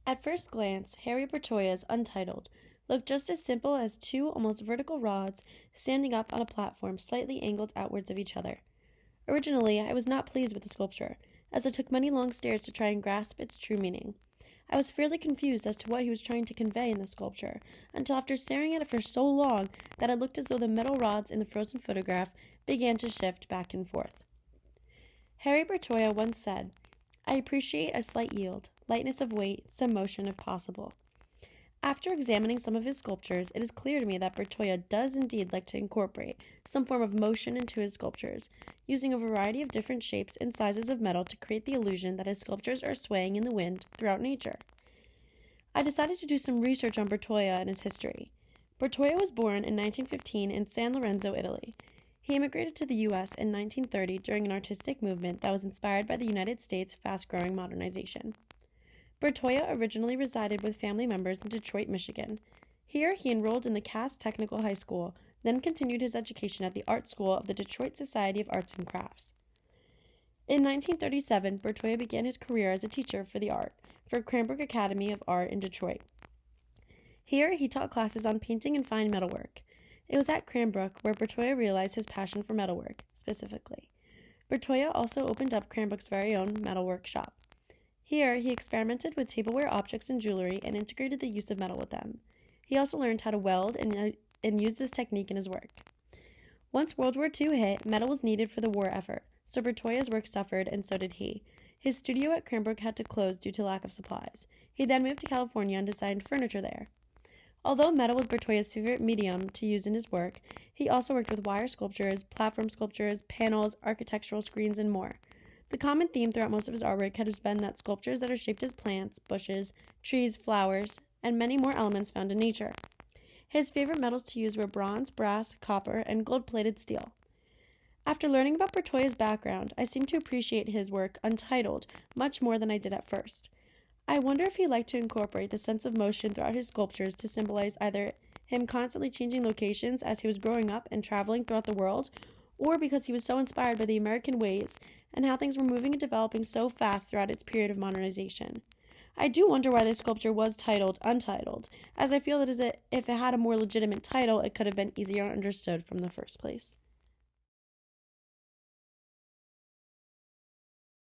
At first glance, Harry Bertoia's Untitled looked just as simple as two almost vertical rods standing up on a platform slightly angled outwards of each other. Originally, I was not pleased with the sculpture, as it took many long stares to try and grasp its true meaning. I was fairly confused as to what he was trying to convey in the sculpture, until after staring at it for so long that it looked as though the metal rods in the frozen photograph began to shift back and forth. Harry Bertoia once said, "I appreciate a slight yield, lightness of weight, some motion if possible." After examining some of his sculptures, it is clear to me that Bertoia does indeed like to incorporate some form of motion into his sculptures, using a variety of different shapes and sizes of metal to create the illusion that his sculptures are swaying in the wind throughout nature. I decided to do some research on Bertoia and his history. Bertoia was born in 1915 in San Lorenzo, Italy. He immigrated to the U.S. in 1930 during an artistic movement that was inspired by the United States' fast-growing modernization. Bertoia originally resided with family members in Detroit, Michigan. Here, he enrolled in the Cass Technical High School, then continued his education at the Art School of the Detroit Society of Arts and Crafts. In 1937, Bertoia began his career as a teacher for the art for Cranbrook Academy of Art in Detroit. Here, he taught classes on painting and fine metalwork. It was at Cranbrook where Bertoia realized his passion for metalwork, specifically. Bertoia also opened up Cranbrook's very own metalwork shop. Here, he experimented with tableware objects and jewelry and integrated the use of metal with them. He also learned how to weld and used this technique in his work. Once World War II hit, metal was needed for the war effort, so Bertoia's work suffered, and so did he. His studio at Cranbrook had to close due to lack of supplies. He then moved to California and designed furniture there. Although metal was Bertoia's favorite medium to use in his work, he also worked with wire sculptures, platform sculptures, panels, architectural screens, and more. The common theme throughout most of his artwork has been that sculptures that are shaped as plants, bushes, trees, flowers, and many more elements found in nature. His favorite metals to use were bronze, brass, copper, and gold-plated steel. After learning about Bertoia's background, I seem to appreciate his work, Untitled, much more than I did at first. I wonder if he liked to incorporate the sense of motion throughout his sculptures to symbolize either him constantly changing locations as he was growing up and traveling throughout the world, or because he was so inspired by the American ways and how things were moving and developing so fast throughout its period of modernization. I do wonder why this sculpture was titled Untitled, as I feel that if it had a more legitimate title, it could have been easier understood from the first place.